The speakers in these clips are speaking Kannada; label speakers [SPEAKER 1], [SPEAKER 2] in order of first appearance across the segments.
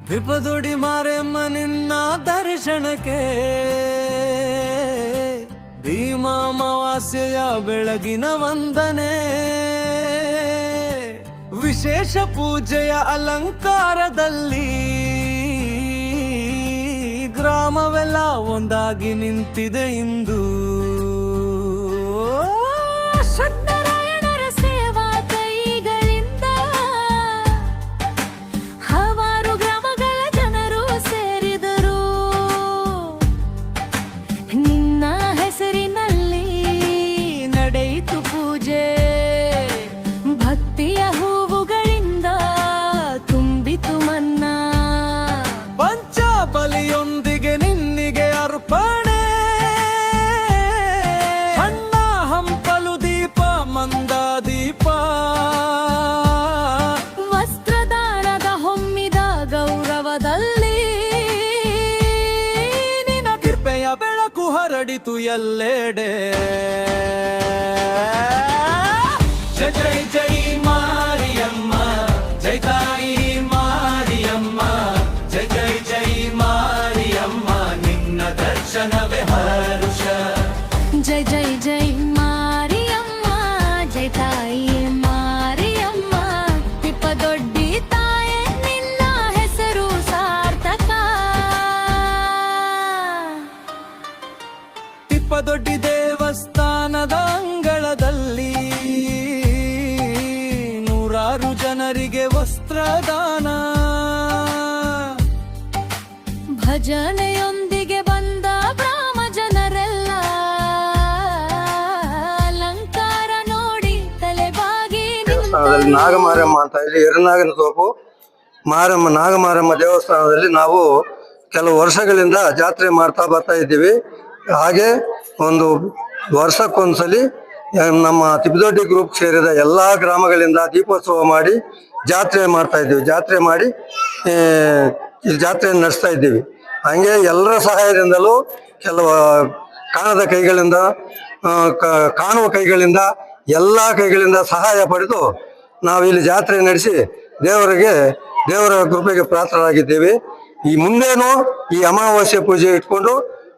[SPEAKER 1] ತ್ರಿಪದೊಡಿ ಮಾರೆಮ್ಮ ನಿನ್ನ ದರ್ಶನಕ್ಕೆ ಭೀಮಾಮಾವಾಸ್ಯೆಯ ಬೆಳಗಿನ ವಂದನೆ, ವಿಶೇಷ ಪೂಜೆಯ ಅಲಂಕಾರದಲ್ಲಿ ಗ್ರಾಮವೆಲ್ಲ ಒಂದಾಗಿ ನಿಂತಿದೆ ಇಂದು. ಬಲಿಯೊಂದಿಗೆ ನಿನ್ನಿಗೆ ಅರ್ಪಣೆ, ಅಣ್ಣ ಹಂಪಲು ದೀಪ ಮಂದ ದೀಪ, ವಸ್ತ್ರದಾನದ ಹೊಮ್ಮಿದ ಗೌರವದಲ್ಲಿ ನಿನ್ನ ಕೃಪೆಯ ಬೆಳಕು ಹರಡಿತು ಎಲ್ಲೆಡೆ. ಜೈ ಜೈ ಜೈ ಮಾರಿಯಮ್ಮ, ಜೈ ತಾಯಿ ಮಾರಿಯಮ್ಮ, ಜೈ ಜೈ ಜೈ ಮಾರಿಯಮ್ಮ, ನಿನ್ನ ದರ್ಶನವೇ ಹರುಷ.
[SPEAKER 2] ಜೈ ಜೈ ಜೈ ಮಾರಿಯಮ್ಮ, ಜೈ ತಾಯಿ ಮಾರಿಯಮ್ಮ, ತಿಪ್ಪದೊಡ್ಡಿ ತಾಯೇ ನಿನ್ನ ಹೆಸರು ಸಾರ್ಥಕ.
[SPEAKER 1] ತಿಪ್ಪದೊಡ್ಡಿ ದೇವಸ್ಥಾನದ ಅಂಗಳದಲ್ಲಿ ನೂರಾರು ಜನರಿಗೆ ವಸ್ತ್ರದಾನ,
[SPEAKER 2] ಭಜನೆಯೊಂದಿಗೆ ಬಂದ ಬ್ರಾಹ್ಮ ಜನರೆಲ್ಲ ಅಲಂಕಾರ ನೋಡಿ ತಲೆಬಾಗಿ
[SPEAKER 3] ದೇವಸ್ಥಾನದಲ್ಲಿ ನಾಗಮಾರಮ್ಮ ಅಂತ ಇಲ್ಲಿ ಎರನಾಗನ ತೋಪು ಮಾರಮ್ಮ ನಾಗಮಾರಮ್ಮ ದೇವಸ್ಥಾನದಲ್ಲಿ ನಾವು ಕೆಲವು ವರ್ಷಗಳಿಂದ ಜಾತ್ರೆ ಮಾಡ್ತಾ ಬರ್ತಾ ಇದ್ದೀವಿ. ಹಾಗೆ ಒಂದು ವರ್ಷಕ್ಕೊಂದ್ಸಲಿ ನಮ್ಮ ತಿಪ್ಪದೊಡ್ಡಿ ಗ್ರೂಪ್ ಸೇರಿದ ಎಲ್ಲ ಗ್ರಾಮಗಳಿಂದ ದೀಪೋತ್ಸವ ಮಾಡಿ ಜಾತ್ರೆ ಮಾಡ್ತಾ ಇದ್ದೀವಿ. ಜಾತ್ರೆ ಮಾಡಿ ಇಲ್ಲಿ ಜಾತ್ರೆಯನ್ನು ನಡೆಸ್ತಾ ಇದ್ದೀವಿ. ಹಂಗೆ ಎಲ್ಲರ ಸಹಾಯದಿಂದಲೂ ಕೆಲವು ಕಾಣದ ಕೈಗಳಿಂದ ಕಾಣುವ ಕೈಗಳಿಂದ ಎಲ್ಲ ಕೈಗಳಿಂದ ಸಹಾಯ ಪಡೆದು ನಾವು ಇಲ್ಲಿ ಜಾತ್ರೆ ನಡೆಸಿ ದೇವರ ಕೃಪೆಗೆ ಪಾತ್ರರಾಗಿದ್ದೇವೆ. ಈ ಮುಂದೇನು ಈ ಅಮಾವಾಸ್ಯೆ ಪೂಜೆ ಇಟ್ಕೊಂಡು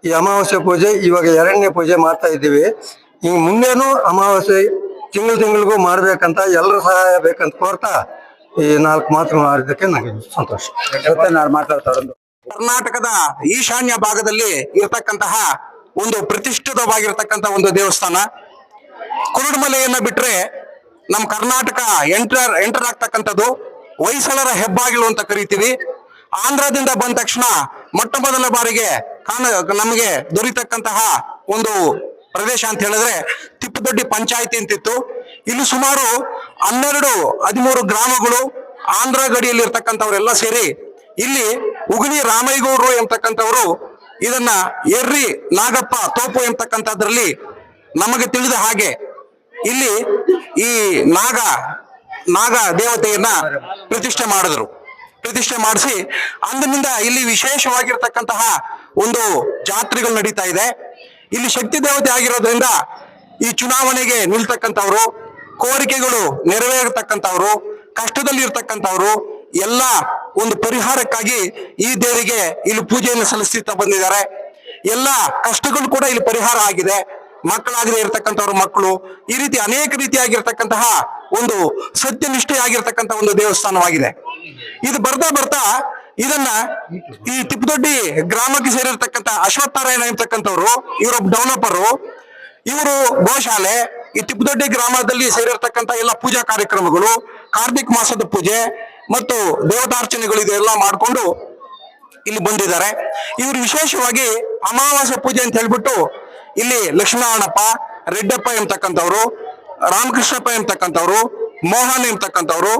[SPEAKER 3] ಈ ಅಮಾವಾಸ್ಯೆ ಪೂಜೆ ಇವಾಗ 2ನೇ ಪೂಜೆ ಮಾಡ್ತಾ ಇದ್ದೀವಿ. ಈ ಮುಂದೇನು ಅಮಾವಾಸ್ಯೆ ತಿಂಗಳಿಗೂ ಮಾಡ್ಬೇಕಂತ ಎಲ್ಲರ ಸಹಾಯ ಬೇಕಂತ ಕೋರ್ತಾ ಈ 4 ಮಾತು ಮಾಡಿದ್ದಕ್ಕೆ ನನಗೆ ಸಂತೋಷ.
[SPEAKER 4] ನಾನು ಮಾತಾಡ್ತಾ ಇರೋದು ಕರ್ನಾಟಕದ ಈಶಾನ್ಯ ಭಾಗದಲ್ಲಿ ಇರತಕ್ಕಂತಹ ಒಂದು ಪ್ರತಿಷ್ಠಿತವಾಗಿರ್ತಕ್ಕಂಥ ಒಂದು ದೇವಸ್ಥಾನ. ಕುರುಡುಮಲೆಯನ್ನ ಬಿಟ್ರೆ ನಮ್ಮ ಕರ್ನಾಟಕ ಎಂಟರ್ ಆಗ್ತಕ್ಕಂಥದ್ದು ಹೊಯ್ಸಳರ ಹೆಬ್ಬಾಗಿಲು ಅಂತ ಕರಿತೀವಿ. ಆಂಧ್ರದಿಂದ ಬಂದ ತಕ್ಷಣ ಮೊಟ್ಟ ಮೊದಲ ಬಾರಿಗೆ ನಮಗೆ ದೊರೀತಕ್ಕಂತಹ ಒಂದು ಪ್ರದೇಶ ಅಂತ ಹೇಳಿದ್ರೆ ತಿಪ್ಪದೊಡ್ಡಿ ಪಂಚಾಯಿತಿ ಅಂತಿತ್ತು. ಇಲ್ಲಿ ಸುಮಾರು 12-13 ಗ್ರಾಮಗಳು ಆಂಧ್ರ ಗಡಿಯಲ್ಲಿ ಇರ್ತಕ್ಕಂಥವರೆಲ್ಲ ಸೇರಿ ಇಲ್ಲಿ ಉಗನಿ ರಾಮಯ್ಯಗೌಡರು ಎಂಬತಕ್ಕಂಥವ್ರು ಇದನ್ನ ಎರ್ರಿ ನಾಗಪ್ಪ ತೋಪು ಎಂಬತಕ್ಕಂಥದ್ರಲ್ಲಿ ನಮಗೆ ತಿಳಿದ ಹಾಗೆ ಇಲ್ಲಿ ಈ ನಾಗ ದೇವತೆಯನ್ನ ಪ್ರತಿಷ್ಠೆ ಮಾಡಿದ್ರು. ಪ್ರತಿಷ್ಠೆ ಮಾಡಿಸಿ ಅಂದಿನಿಂದ ಇಲ್ಲಿ ವಿಶೇಷವಾಗಿರ್ತಕ್ಕಂತಹ ಒಂದು ಜಾತ್ರೆಗಳು ನಡೀತಾ ಇದೆ. ಇಲ್ಲಿ ಶಕ್ತಿ ದೇವತೆ ಆಗಿರೋದ್ರಿಂದ ಈ ಚುನಾವಣೆಗೆ ನಿಲ್ತಕ್ಕಂಥವ್ರು, ಕೋರಿಕೆಗಳು ನೆರವೇರತಕ್ಕಂಥವ್ರು, ಕಷ್ಟದಲ್ಲಿ ಇರ್ತಕ್ಕಂಥವ್ರು ಎಲ್ಲ ಒಂದು ಪರಿಹಾರಕ್ಕಾಗಿ ಈ ದೇವರಿಗೆ ಇಲ್ಲಿ ಪೂಜೆಯನ್ನು ಸಲ್ಲಿಸ್ತಾ ಬಂದಿದ್ದಾರೆ. ಎಲ್ಲ ಕಷ್ಟಗಳು ಕೂಡ ಇಲ್ಲಿ ಪರಿಹಾರ ಆಗಿದೆ. ಮಕ್ಕಳಾಗದೆ ಇರತಕ್ಕಂಥವ್ರ ಮಕ್ಕಳು, ಈ ರೀತಿ ಅನೇಕ ರೀತಿಯಾಗಿರ್ತಕ್ಕಂತಹ ಒಂದು ಸತ್ಯನಿಷ್ಠೆಯಾಗಿರ್ತಕ್ಕಂಥ ಒಂದು ದೇವಸ್ಥಾನವಾಗಿದೆ. ಇದು ಬರ್ತಾ ಇದನ್ನ ಈ ತಿಪ್ಪದೊಡ್ಡಿ ಗ್ರಾಮಕ್ಕೆ ಸೇರಿರ್ತಕ್ಕಂಥ ಅಶ್ವತ್ಥನಾರಾಯಣ ಎಂಬತಕ್ಕಂಥವ್ರು ಇವರೊಬ್ಬ ಡೆವಲಪರು. ಇವರು ಗೋಶಾಲೆ ಈ ತಿಪ್ಪದೊಡ್ಡಿ ಗ್ರಾಮದಲ್ಲಿ ಸೇರಿರ್ತಕ್ಕಂಥ ಎಲ್ಲ ಪೂಜಾ ಕಾರ್ಯಕ್ರಮಗಳು, ಕಾರ್ತಿಕ್ ಮಾಸದ ಪೂಜೆ ಮತ್ತು ದೇವತಾರ್ಚನೆಗಳು ಇದೆಲ್ಲ ಮಾಡಿಕೊಂಡು ಇಲ್ಲಿ ಬಂದಿದ್ದಾರೆ. ಇವರು ವಿಶೇಷವಾಗಿ ಅಮಾವಾಸ್ಯ ಪೂಜೆ ಅಂತ ಹೇಳ್ಬಿಟ್ಟು ಇಲ್ಲಿ ಲಕ್ಷ್ಮಣಪ್ಪ, ರೆಡ್ಡಪ್ಪ ಎಂಬತಕ್ಕಂಥವ್ರು, ರಾಮಕೃಷ್ಣಪ್ಪ ಎಂಬತಕ್ಕಂಥವ್ರು, ಮೋಹನ್ ಎಂಬತಕ್ಕಂಥವ್ರು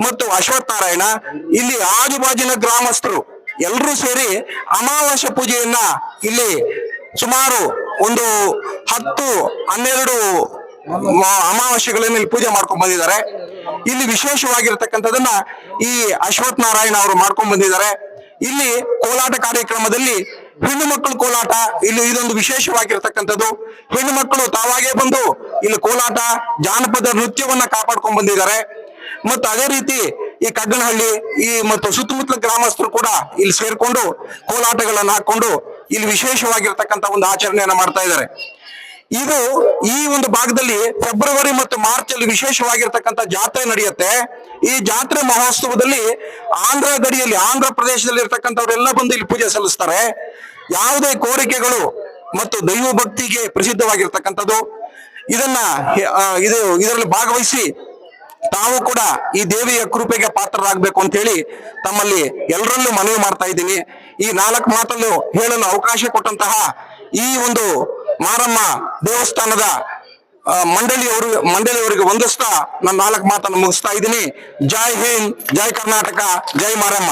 [SPEAKER 4] ಮತ್ತು ಅಶ್ವತ್ಥನಾರಾಯಣ ಇಲ್ಲಿ ಆಜುಬಾಜಿನ ಗ್ರಾಮಸ್ಥರು ಎಲ್ಲರೂ ಸೇರಿ ಅಮಾವಾಸ್ಯ ಪೂಜೆಯನ್ನ ಇಲ್ಲಿ ಸುಮಾರು ಒಂದು 10-12 ಅಮಾವಾಸ್ಯೆಗಳನ್ನು ಇಲ್ಲಿ ಪೂಜೆ ಮಾಡ್ಕೊಂಡ್ ಬಂದಿದ್ದಾರೆ. ಇಲ್ಲಿ ವಿಶೇಷವಾಗಿರ್ತಕ್ಕಂಥದನ್ನ ಈ ಅಶ್ವಥ್ ನಾರಾಯಣ ಅವರು ಮಾಡ್ಕೊಂಡ್ ಬಂದಿದ್ದಾರೆ. ಇಲ್ಲಿ ಕೋಲಾಟ ಕಾರ್ಯಕ್ರಮದಲ್ಲಿ ಹೆಣ್ಣು ಮಕ್ಕಳು ಕೋಲಾಟ ಇಲ್ಲಿ ಇದೊಂದು ವಿಶೇಷವಾಗಿರ್ತಕ್ಕಂಥದ್ದು. ಹೆಣ್ಣು ಮಕ್ಕಳು ತಾವಾಗೇ ಬಂದು ಇಲ್ಲಿ ಕೋಲಾಟ ಜಾನಪದ ನೃತ್ಯವನ್ನ ಕಾಪಾಡ್ಕೊಂಡ್ ಬಂದಿದ್ದಾರೆ. ಮತ್ತು ಅದೇ ರೀತಿ ಈ ಕಗ್ಗನಹಳ್ಳಿ ಈ ಮತ್ತು ಸುತ್ತಮುತ್ತಲ ಗ್ರಾಮಸ್ಥರು ಕೂಡ ಇಲ್ಲಿ ಸೇರ್ಕೊಂಡು ಕೋಲಾಟಗಳನ್ನ ಹಾಕೊಂಡು ಇಲ್ಲಿ ವಿಶೇಷವಾಗಿರ್ತಕ್ಕಂಥ ಒಂದು ಆಚರಣೆಯನ್ನ ಮಾಡ್ತಾ ಇದ್ದಾರೆ. ಇದು ಈ ಒಂದು ಭಾಗದಲ್ಲಿ ಫೆಬ್ರವರಿ ಮತ್ತು ಮಾರ್ಚ್ ಅಲ್ಲಿ ವಿಶೇಷವಾಗಿರ್ತಕ್ಕಂಥ ಜಾತ್ರೆ ನಡೆಯುತ್ತೆ. ಈ ಜಾತ್ರೆ ಮಹೋತ್ಸವದಲ್ಲಿ ಆಂಧ್ರ ಗಡಿಯಲ್ಲಿ ಆಂಧ್ರ ಪ್ರದೇಶದಲ್ಲಿ ಇರ್ತಕ್ಕಂಥವರೆಲ್ಲ ಬಂದು ಇಲ್ಲಿ ಪೂಜೆ ಸಲ್ಲಿಸ್ತಾರೆ. ಯಾವುದೇ ಕೋರಿಕೆಗಳು ಮತ್ತು ದೈವ ಭಕ್ತಿಗೆ ಪ್ರಸಿದ್ಧವಾಗಿರ್ತಕ್ಕಂಥದ್ದು. ಇದರಲ್ಲಿ ಭಾಗವಹಿಸಿ ತಾವು ಕೂಡ ಈ ದೇವಿಯ ಕೃಪೆಗೆ ಪಾತ್ರರಾಗಬೇಕು ಅಂತ ಹೇಳಿ ತಮ್ಮಲ್ಲಿ ಎಲ್ಲರಲ್ಲೂ ಮನವಿ ಮಾಡ್ತಾ ಇದ್ದೀನಿ. ಈ 4 ಮಾತಲ್ಲೂ ಹೇಳಲು ಅವಕಾಶ ಕೊಟ್ಟಂತಹ ಈ ಒಂದು ಮಾರಮ್ಮ ದೇವಸ್ಥಾನದ ಮಂಡಳಿಯವರಿಗೆ ವಂದಿಸ್ತಾ ನನ್ನ 4 ಮಾತನ್ನು ಮುಗಿಸ್ತಾ ಇದ್ದೀನಿ. ಜೈ ಹಿಂದ್, ಜೈ ಕರ್ನಾಟಕ, ಜೈ ಮಾರಮ್ಮ.